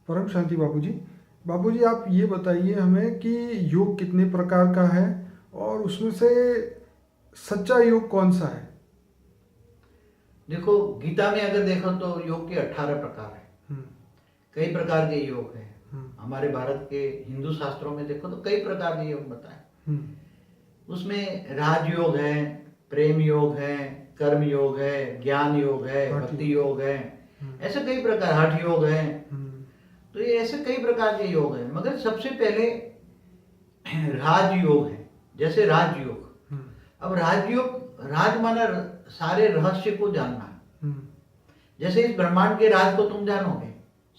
परम शांति बाबूजी। बाबूजी आप ये बताइए हमें कि योग कितने प्रकार का है और उसमें से सच्चा योग कौन सा है? देखो, गीता में अगर देखो तो योग के 18 प्रकार है। हम्म, कई प्रकार के योग हैं। हम्म, हमारे भारत के हिंदू शास्त्रों में देखो तो कई प्रकार के योग बताए। हम्म, उसमें राजयोग है, प्रेम योग है, कर्म योग है, ज्ञान योग है, हठ भक्ति योग। योग है। हम्म, ऐसे कई प्रकार, हठ योग है। हम्म, तो ये ऐसे कई प्रकार के योग हैं, मगर सबसे पहले राजयोग है। जैसे राजयोग, हम्म, अब राजयोग, राज माना सारे रहस्य को जानना। हम्म, जैसे इस ब्रह्मांड के राज को तुम जानोगे,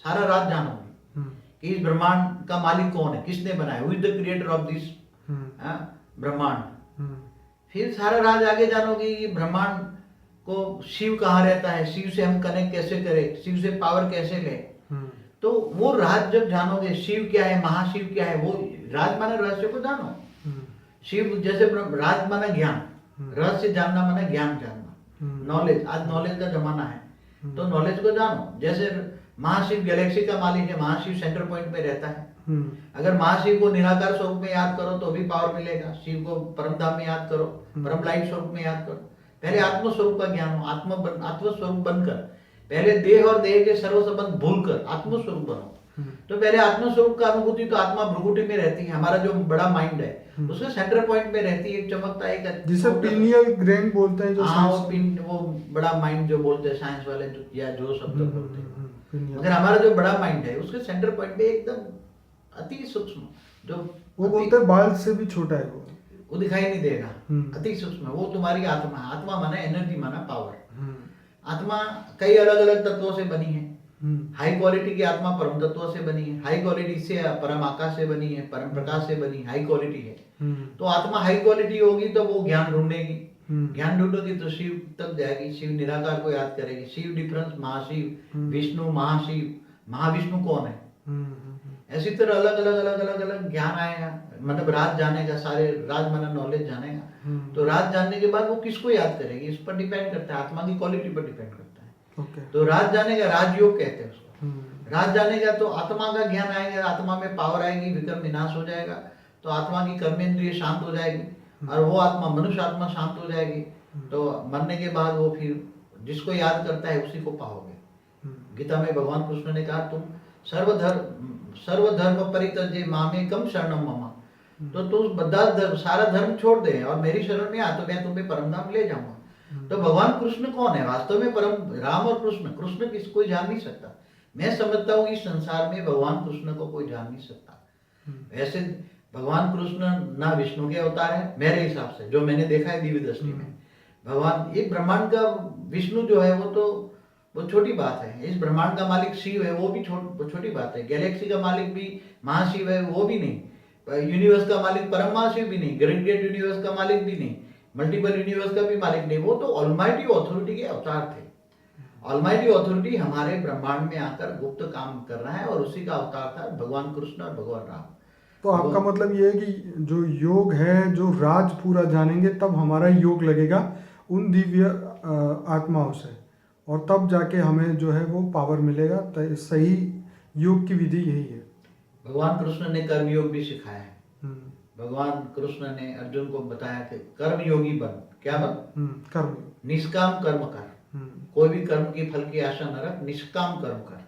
सारा राज जानोगे हम्म, कि इस ब्रह्मांड का मालिक कौन है, किसने बनाया, who is the creator of this hmm, ब्रह्मांड। हम्म, फिर सारा राज आगे जानोगे कि ब्रह्मांड को शिव कहाँ रहता है, शिव से हम कनेक्ट कैसे करें, शिव से पावर कैसे लें। हम्म, तो वो राज जब जानोगे, शिव क्या है, महाशिव क्या है, वो राज माना रहस्य को जानो। हम्म, शिव जैसे राज माना ज्ञान, रहस्य जानना माना ज्ञान जानना, हम्म, नॉलेज। आज नॉलेज का जमाना है, हम्म, तो नॉलेज को जानो। जैसे महाशिव गैलेक्सी का मालिक है, महाशिव सेंटर पॉइंट में रहता है। हम्म, अगर महाशिव को निराकार स्वरूप में याद करो तो भी पावर मिलेगा। शिव को परम धाम में याद करो, परम लाइट स्वरूप में याद करो। पहले आत्म स्वरूप का ज्ञान हो, आत्म स्वरूप बनकर, पहले देह और देह के सर्व संबंध भूलकर आत्म स्वरूप बनो। तो पहले आत्म स्वरूप का अनुभूति तो आत्मा भ्रुकुटी में रहती है। हमारा जो बड़ा माइंड है उसके सेंटर पॉइंट में रहती है, एक चमकता एक जिसे पीनियल ग्रैंड बोलते हैं, जो हाँ, साइंस। वो बड़ा माइंड जो बोलते हैं साइंस वाले, या जो शब्द बोलते हैं। पिनियल। मगर हमारा जो बड़ा माइंड है उसके सेंटर पॉइंट पे एकदम अति सूक्ष्म, जो वो बोलते हैं बाल से भी छोटा है वो दिखाई नहीं देगा, हम्म। अति सूक्ष्म, वो तुम्हारी आत्मा है। आत्मा माना एनर्जी, माना पावर। हम्म, आत्मा कई अलग अलग तत्वों से बनी है। हम्म, हाई क्वालिटी की आत्मा परम तत्वों से बनी है, हाई क्वालिटी से परम आकाश से बनी है, परम प्रकाश से बनी, हाई क्वालिटी है। हम्म, तो आत्मा हाई क्वालिटी होगी तो वो ज्ञान ढूंढेगी, हम्म, ज्ञान ढूंढोगी तो शिव तक जाएगी, शिव निराकार को याद करेगी। शिव डिफरेंस, महाशिव, विष्णु, महाशिव, महाविष्णु कौन है। ऐसी तरह अलग अलग अलग अलग अलग ज्ञान आएगा, मतलब राज जानेगा, सारे राज माना नॉलेज जानेगा। तो राज जानने के बाद वो किसको याद करेगी, इस पर डिपेंड करता है, आत्मा की क्वालिटी पर डिपेंड करता है। तो राज जानेगा, राजयोग कहते हैं उसको। राज जानेगा तो आत्मा का ज्ञान आएगा, आत्मा में पावर आएगी, विक्रम विनाश हो जाएगा, तो आत्मा की कर्मेंद्रिय शांत हो जाएगी और वो आत्मा, मनुष्य आत्मा शांत हो जाएगी। तो मरने के बाद वो फिर जिसको याद करता है उसी को पाओगे। गीता में भगवान कृष्ण ने कहा, तुम सर्वधर्म परित्यज्य मामेकम शरणम मम। तो तुम सारा धर्म छोड़ दे और मेरी शरण में आ, तो मैं तुम्हें परम धाम ले जाऊंगा। तो भगवान कृष्ण कौन है वास्तव में? परम राम और कृष्ण, कृष्ण किसी कोई जान नहीं सकता। मैं समझता हूँ इस संसार में भगवान कृष्ण को कोई जान नहीं सकता। ऐसे भगवान कृष्ण ना विष्णु के अवतार है मेरे हिसाब से, जो मैंने देखा है दिव्य दृष्टि में। भगवान, ये ब्रह्मांड का विष्णु जो है वो तो वो छोटी बात है। इस ब्रह्मांड का मालिक शिव है, वो भी छोटी बात है। गैलेक्सी का मालिक भी महाशिव है, वो भी नहीं। यूनिवर्स का मालिक परम महाशिव भी नहीं, ग्रेट यूनिवर्स का मालिक भी नहीं, मल्टीपल यूनिवर्स का भी मालिक नहीं। वो तो ऑलमाइटी ऑथोरिटी के अवतार थे। ऑलमाइटी ऑथोरिटी हमारे ब्रह्मांड में आकर गुप्त काम कर रहा है और उसी का अवतार था भगवान कृष्ण और भगवान राम। तो आपका मतलब ये है कि जो योग है, जो राज पूरा जानेंगे तब हमारा योग लगेगा उन दिव्य आत्माओं से, और तब जाके हमें जो है वो पावर मिलेगा। तो सही योग की विधि यही है। भगवान कृष्ण ने कर्म योग भी सिखाया है। भगवान कृष्ण ने अर्जुन को बताया कि कर्म योगी बन। क्या बन? कर्म, निष्काम कर्म कर। कोई भी कर्म की फल की आशा न रख, निष्काम कर्म कर।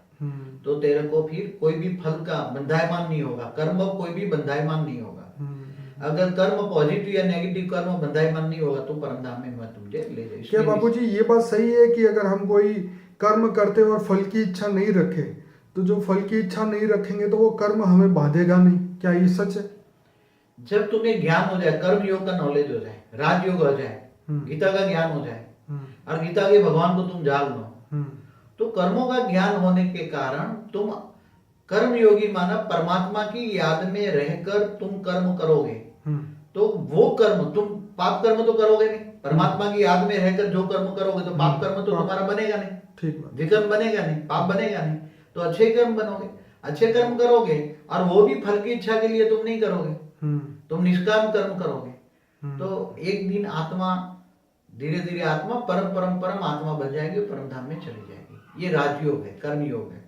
तो तेरे को फिर कोई भी फल का बंधायमान नहीं होगा। कर्म कोई भी बंधायमान नहीं होगा। अगर कर्म पॉजिटिव या नेगेटिव कर्म बंधायमान नहीं होगा तो परम धाम में मैं तुझे ले जाऊँ। क्या बाबूजी ये बात सही है कि अगर हम कोई कर्म करते और फल की इच्छा नहीं रखे, तो जो फल की इच्छा नहीं रखेंगे तो वो कर्म हमें बांधेगा नहीं? क्या ये सच है? जब तुम्हें ज्ञान हो जाए, कर्म योग का नॉलेज हो जाए, राजयोग हो जाए, गीता का ज्ञान हो जाए और गीता के भगवान को तुम जान लो, तो कर्मों का ज्ञान होने के कारण तुम कर्म योगी माना परमात्मा की याद में रहकर तुम कर्म करोगे। तो वो कर्म, तुम पाप कर्म तो करोगे नहीं। परमात्मा की याद में रहकर जो कर्म करोगे तो पाप कर्म तो तुम्हारा बनेगा नहीं, ठीक, विकर्म बनेगा नहीं, पाप बनेगा नहीं। तो अच्छे कर्म बनोगे, अच्छे कर्म करोगे और वो भी फल की इच्छा के लिए तुम नहीं करोगे, तुम निष्काम कर्म करोगे। तो एक दिन आत्मा धीरे धीरे आत्मा परम परम परम आत्मा बन जाएगी, परम धाम में चली जाएगी। ये राजयोग है, कर्म योग है।